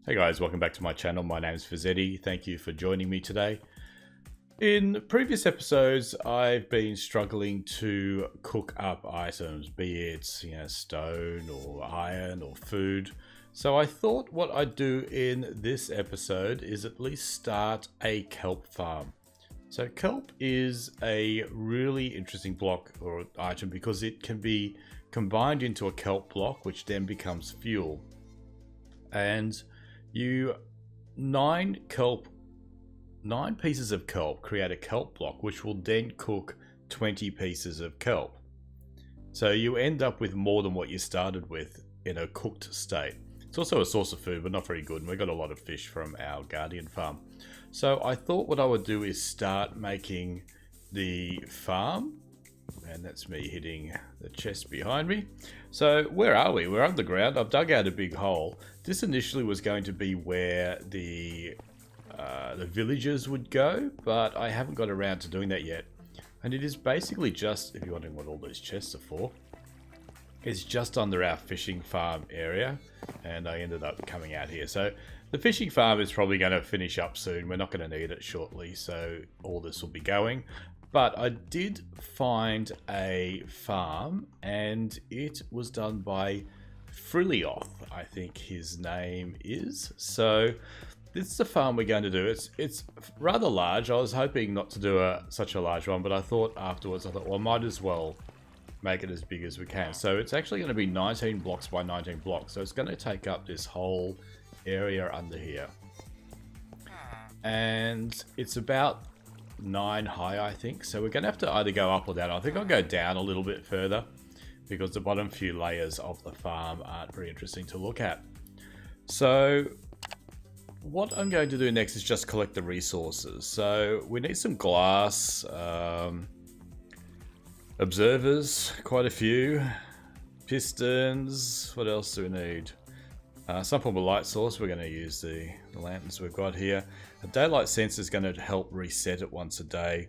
Hey guys, welcome back to my channel. My name is Fizedi. Thank you for joining me today. In previous episodes, I've been struggling to cook up items, be it stone or iron or food. So I thought what I'd do in this episode is at least start a kelp farm. So kelp is a really interesting block or item because it can be combined into a kelp block, which then becomes fuel. And nine pieces of kelp create a kelp block, which will then cook 20 pieces of kelp. So you end up with more than what you started with in a cooked state. It's also a source of food, but not very good. And we got a lot of fish from our guardian farm. So I thought what I would do is start making the farm. And that's me hitting the chest behind me. So where are we? We're underground. I've dug out a big hole. This initially was going to be where the villagers would go, but I haven't got around to doing that yet. And it is basically just, if you're wondering what all those chests are for, it's just under our fishing farm area. And I ended up coming out here. So the fishing farm is probably going to finish up soon. We're not going to need it shortly, so all this will be going. But I did find a farm, and it was done by Frilioth, I think his name is. So this is the farm we're going to do. It's rather large. I was hoping not to do such a large one, but I thought afterwards, well, I might as well make it as big as we can. So it's actually going to be 19 blocks by 19 blocks. So it's going to take up this whole area under here. And it's about 9 high, I think. So we're going to have to either go up or down. I think I'll go down a little bit further because the bottom few layers of the farm aren't very interesting to look at. So what I'm going to do next is just collect the resources. So we need some glass, observers, quite a few, pistons. What else do we need? Some form of light source. We're going to use the lanterns we've got here. A daylight sensor is going to help reset it once a day.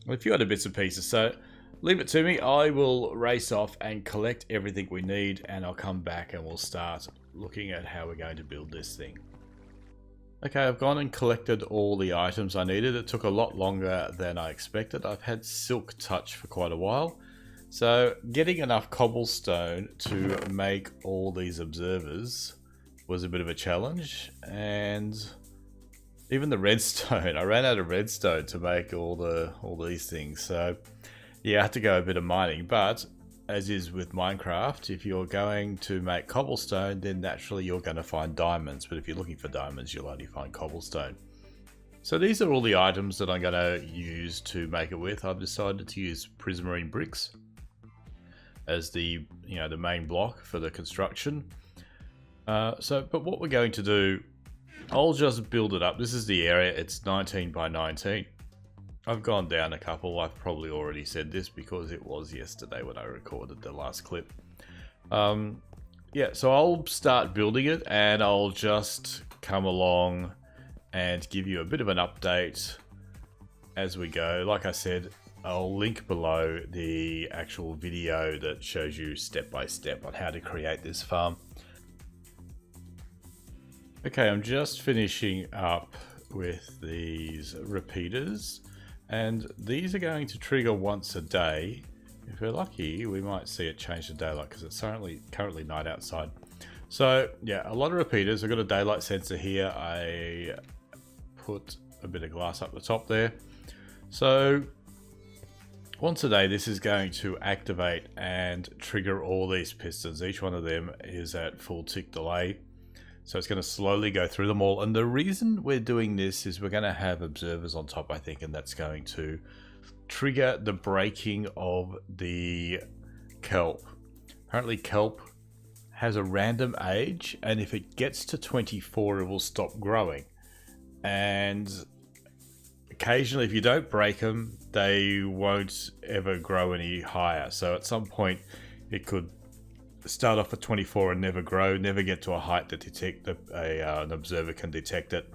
And a few other bits and pieces. So leave it to me. I will race off and collect everything we need, and I'll come back and we'll start looking at how we're going to build this thing. Okay, I've gone and collected all the items I needed. It took a lot longer than I expected. I've had silk touch for quite a while. So getting enough cobblestone to make all these observers was a bit of a challenge, and even the redstone, I ran out of redstone to make all these things. So yeah, I had to go a bit of mining, but as is with Minecraft, if you're going to make cobblestone, then naturally you're going to find diamonds, but if you're looking for diamonds, you'll only find cobblestone. So these are all the items that I'm going to use to make it with. I've decided to use prismarine bricks as the main block for the construction. But what we're going to do, I'll just build it up. This is the area. It's 19 by 19. I've gone down a couple. I've probably already said this because it was yesterday when I recorded the last clip. Yeah, so I'll start building it, and I'll just come along and give you a bit of an update as we go. Like I said, I'll link below the actual video that shows you step by step on how to create this farm. Okay, I'm just finishing up with these repeaters, and these are going to trigger once a day. If we're lucky, we might see it change to daylight because it's currently night outside. So yeah, a lot of repeaters. I've got a daylight sensor here. I put a bit of glass up the top there. So once a day, this is going to activate and trigger all these pistons. Each one of them is at full tick delay. So it's going to slowly go through them all. And the reason we're doing this is we're going to have observers on top, I think, and that's going to trigger the breaking of the kelp. Apparently kelp has a random age, and if it gets to 24, it will stop growing. And occasionally, if you don't break them, they won't ever grow any higher. So at some point, it could start off at 24 and never grow, never get to a height that an observer can detect it,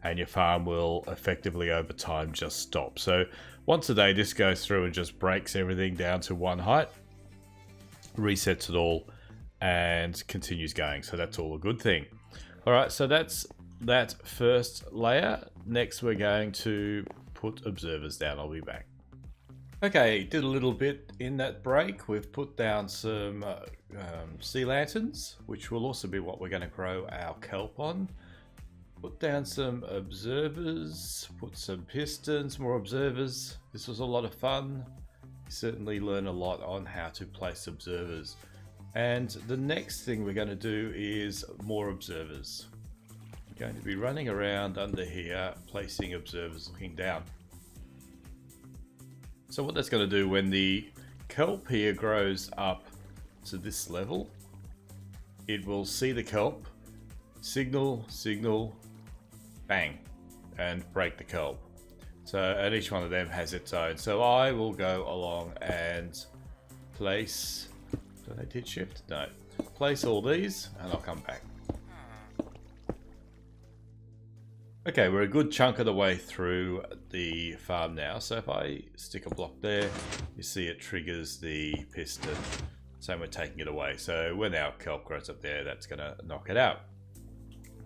and your farm will effectively over time just stop. So once a day, this goes through and just breaks everything down to one height, resets it all, and continues going. So that's all a good thing. Alright, so that's that first layer. Next we're going to put observers down. I'll be back. Okay, did a little bit in that break. We've put down some sea lanterns, which will also be what we're going to grow our kelp on. Put down some observers, put some pistons, more observers. This was a lot of fun. You certainly learn a lot on how to place observers. And the next thing we're going to do is more observers. We're going to be running around under here, placing observers looking down. So what that's going to do when the kelp here grows up to this level, it will see the kelp, signal, signal, bang, and break the kelp. So, and each one of them has its own. So I will go along and place, did I hit shift? No. Place all these and I'll come back. Okay, we're a good chunk of the way through the farm now. So if I stick a block there, you see it triggers the piston. So we're taking it away. So when our kelp grows up there, that's going to knock it out.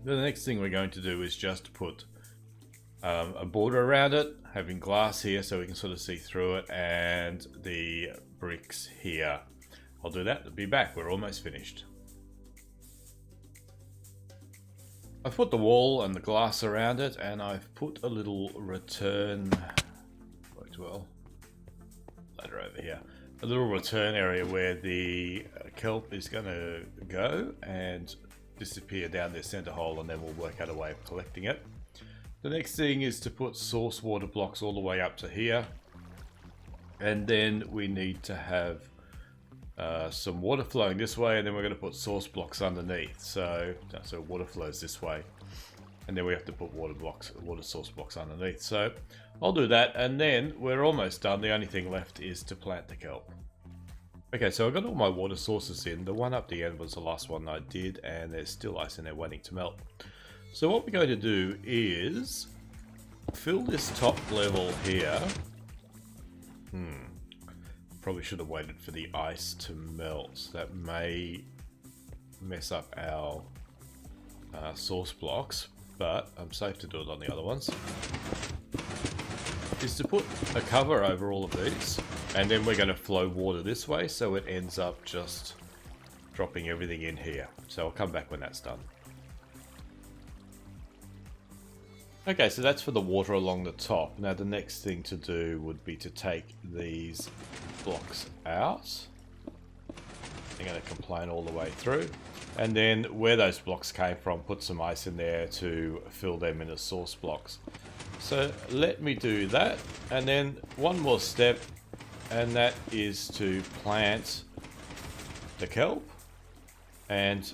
The next thing we're going to do is just put a border around it, having glass here so we can sort of see through it, and the bricks here. I'll do that. I'll be back. We're almost finished. I've put the wall and the glass around it, and I've put a little return, worked well, ladder over here, a little return area where the kelp is going to go and disappear down their center hole, and then we'll work out a way of collecting it. The next thing is to put source water blocks all the way up to here, and then we need to have some water flowing this way, and then we're going to put source blocks underneath. So water flows this way, and then we have to put water source blocks underneath. So I'll do that, and then we're almost done. The only thing left is to plant the kelp. Okay, so I've got all my water sources in. The one up the end was the last one I did, and there's still ice in there waiting to melt. So what we're going to do is fill this top level here. Probably should have waited for the ice to melt. That may mess up our source blocks, but I'm safe to do it on the other ones. Is to put a cover over all of these, and then we're going to flow water this way, so it ends up just dropping everything in here. So I'll come back when that's done. Okay, so that's for the water along the top. Now the next thing to do would be to take these blocks out. They're going to complain all the way through. And then where those blocks came from, put some ice in there to fill them in as source blocks. So let me do that. And then one more step, and that is to plant the kelp. And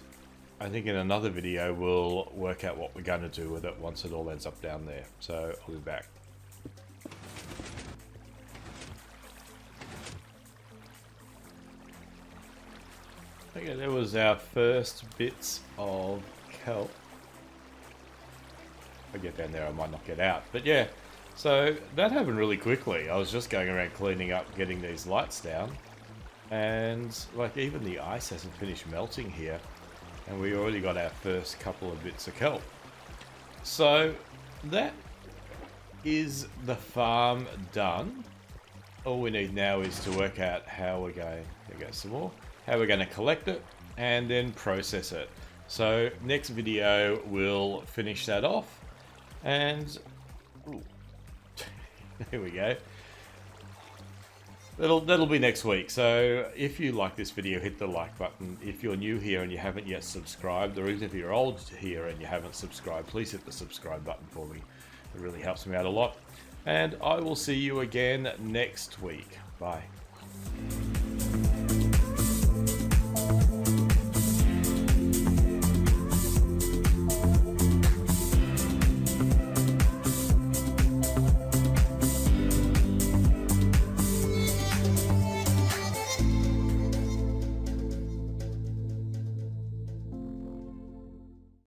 I think in another video we'll work out what we're going to do with it once it all ends up down there. So I'll be back. Okay, there was our first bits of kelp. If I get down there I might not get out. But yeah, so that happened really quickly. I was just going around cleaning up, getting these lights down. And like even the ice hasn't finished melting here. And we already got our first couple of bits of kelp. So that is the farm done. All we need now is to work out how we're going, there goes some more, how we're going to collect it and then process it. So next video we'll finish that off, and there we go. That'll be next week. So if you like this video, hit the like button. If you're new here and you haven't yet subscribed, or even if you're old here and you haven't subscribed, please hit the subscribe button for me. It really helps me out a lot. And I will see you again next week. Bye.